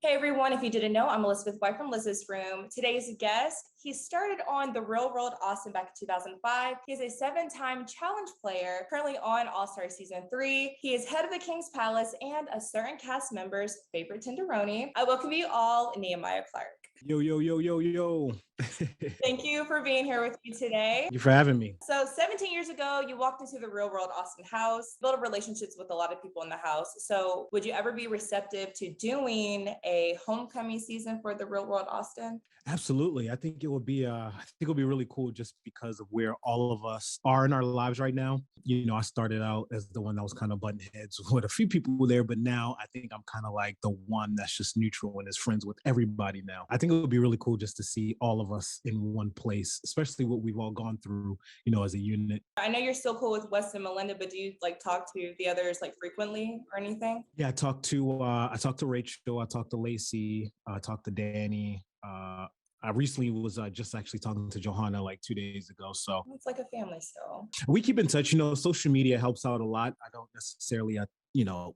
Hey everyone, if you didn't know, I'm Elizabeth White from Liz's Room. Today's guest, he started on The Real World Austin back in 2005. He is a 7-time challenge player, currently on All-Star Season 3. He is head of the King's Palace and a certain cast member's favorite tenderoni. I welcome you all, Nehemiah Clark. Yo, yo, yo, yo, yo. Thank you for being here with me today. Thank you for having me. So 17 years ago, you walked into the Real World Austin house, built relationships with a lot of people in the house. So would you ever be receptive to doing a homecoming season for the Real World Austin? Absolutely. I think it'll be really cool just because of where all of us are in our lives right now. I started out as the one that was kind of butting heads with a few people there, but now I think I'm kind of like the one that's just neutral and is friends with everybody now. I think it would be really cool just to see all of us in one place, especially what we've all gone through, as a unit. I know you're still cool with Wes and Melinda, but do you talk to the others frequently or anything? Yeah, I talked to Rachel, I talked to Lacey, I talked to Danny. I recently was just actually talking to Johanna like 2 days ago. So It's like a family still. we keep in touch. Social media helps out a lot. I don't necessarily,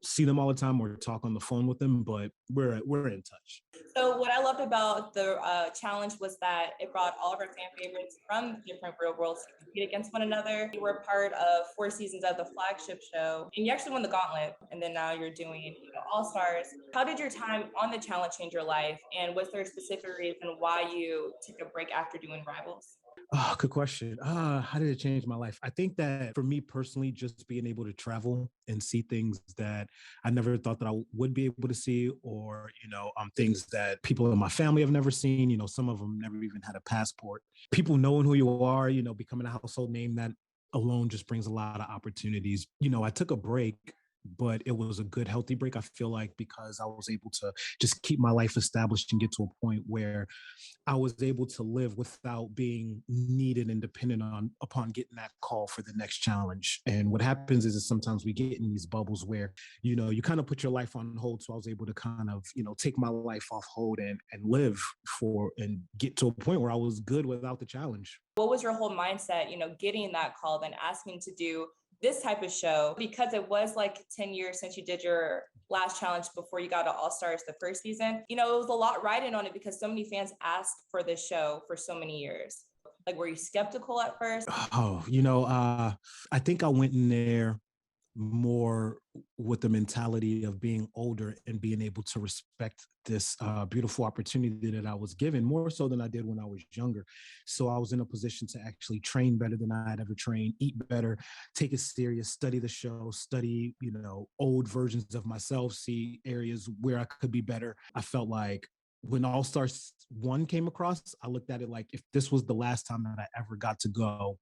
see them all the time or talk on the phone with them, but we're in touch. So what I loved about the challenge was that it brought all of our fan favorites from different real worlds to compete against one another. You were part of 4 seasons of the flagship show, and you actually won the gauntlet. And then now you're doing, All Stars. How did your time on the challenge change your life? And was there a specific reason why you took a break after doing Rivals? Oh, good question. How did it change my life? I think that for me personally, just being able to travel and see things that I never thought that I would be able to see, or things that people in my family have never seen. Some of them never even had a passport. People knowing who you are, becoming a household name, that alone just brings a lot of opportunities. I took a break, but it was a good, healthy break. I feel like because I was able to just keep my life established and get to a point where I was able to live without being needed and dependent on upon getting that call for the next challenge. And what happens is sometimes we get in these bubbles where, you kind of put your life on hold. So I was able to kind of, take my life off hold and live for and get to a point where I was good without the challenge. What was your whole mindset, getting that call, then asking to do this type of show? Because it was 10 years since you did your last challenge before you got to All Stars the first season. It was a lot riding on it because so many fans asked for this show for so many years. Were you skeptical at first? Oh, I think I went in there more with the mentality of being older and being able to respect this beautiful opportunity that I was given more so than I did when I was younger. So I was in a position to actually train better than I had ever trained, eat better, take it serious, study the show, study, old versions of myself, see areas where I could be better. I felt like when All Stars 1 came across, I looked at it like if this was the last time that I ever got to go,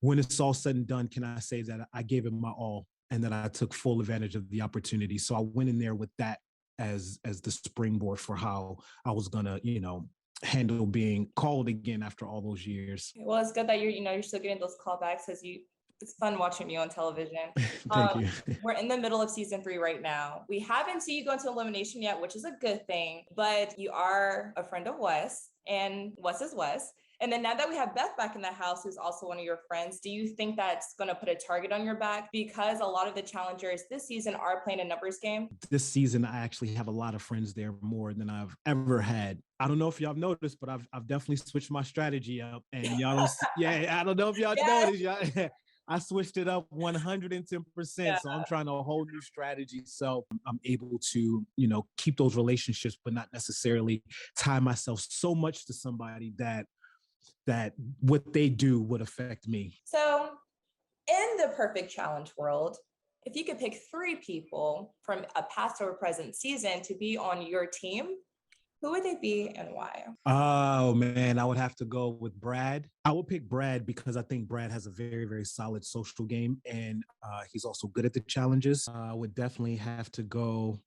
when it's all said and done, can I say that I gave it my all and that I took full advantage of the opportunity? So I went in there with that as the springboard for how I was gonna, handle being called again after all those years. Well, it's good that you're still getting those callbacks because it's fun watching you on television. Thank you. We're in the middle of season 3 right now. We haven't seen you go into elimination yet, which is a good thing, but you are a friend of Wes, and Wes is Wes. And then now that we have Beth back in the house, who's also one of your friends, do you think that's going to put a target on your back? Because a lot of the challengers this season are playing a numbers game. This season, I actually have a lot of friends there, more than I've ever had. I don't know if y'all have noticed, but I've definitely switched my strategy up, and y'all don't. Yeah, I don't know if y'all Yes. noticed. Y'all, I switched it up 110%. Yeah. So I'm trying a whole new strategy. So I'm able to, keep those relationships, but not necessarily tie myself so much to somebody that what they do would affect me. So, in the perfect challenge world, if you could pick 3 people from a past or present season to be on your team, who would they be and why? Oh man, I would have to go with Brad. I would pick Brad because I think Brad has a very, very solid social game, and he's also good at the challenges. I would definitely have to go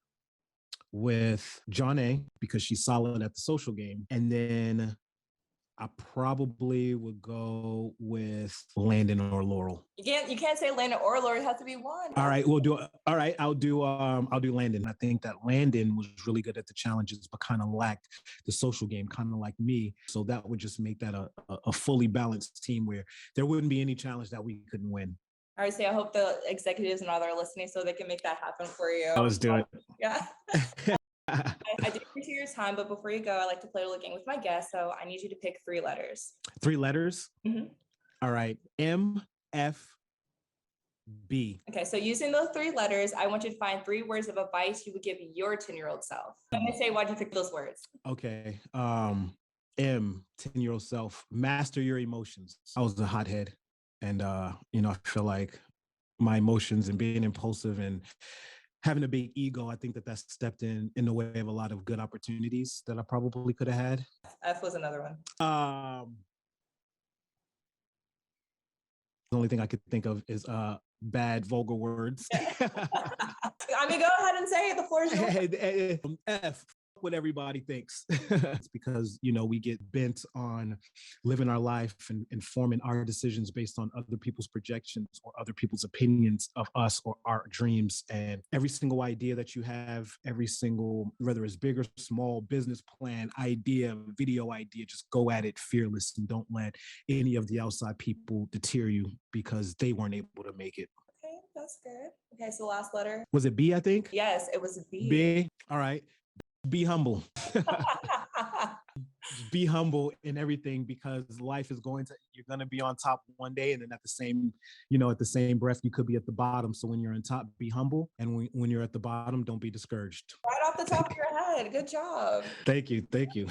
with John A because she's solid at the social game, and then I probably would go with Landon or Laurel. You can't say Lana or Lori. It has to be one. All right, we'll do. All right, I'll do Landon. I think that Landon was really good at the challenges, but kind of lacked the social game, kind of like me. So that would just make that a fully balanced team where there wouldn't be any challenge that we couldn't win. All right, so I hope the executives and all that are listening so they can make that happen for you. Let's do it. Yeah. I do appreciate your time, but before you go, I like to play a little game with my guests. So I need you to pick 3 letters. 3 letters. Mhm. All right. MFB. Okay, so using those 3 letters, I want you to find 3 words of advice you would give your 10-year-old self. Let me say why'd you pick those words. Okay. 10-year-old self, master your emotions. I was a hothead. And I feel like my emotions and being impulsive and having a big ego, I think that stepped in the way of a lot of good opportunities that I probably could have had. F was another one. The only thing I could think of is bad vulgar words. I mean, go ahead and say it. The floor is yours. F, what everybody thinks. It's because, we get bent on living our life and forming our decisions based on other people's projections or other people's opinions of us or our dreams. And every single idea that you have, every single, whether it's big or small, business plan, idea, video idea, just go at it fearless and don't let any of the outside people deter you because they weren't able to make it. Okay, that's good. Okay, so the last letter. Was it B, I think? Yes, it was B. B. All right. Be humble. Be humble in everything because life is you're going to be on top one day. And then at the same breath, you could be at the bottom. So when you're on top, be humble. And when you're at the bottom, don't be discouraged. Right off the top of your head. Good job. Thank you. Thank you.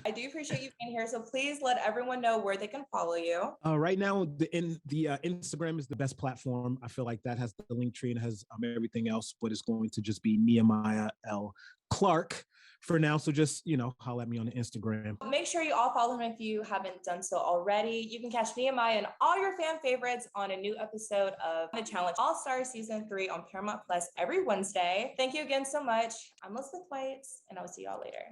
I do appreciate you being here. So please let everyone know where they can follow you. Right now, the Instagram is the best platform. I feel like that has the link tree and has everything else, but it's going to just be Nehemiah L. Clark for now. So just, holler at me on the Instagram. Make sure you all follow him if you haven't done so already. You can catch Nehemiah and all your fan favorites on a new episode of The Challenge All-Stars Season 3 on Paramount Plus every Wednesday. Thank you again so much. I'm Elizabeth White, and I'll see y'all later.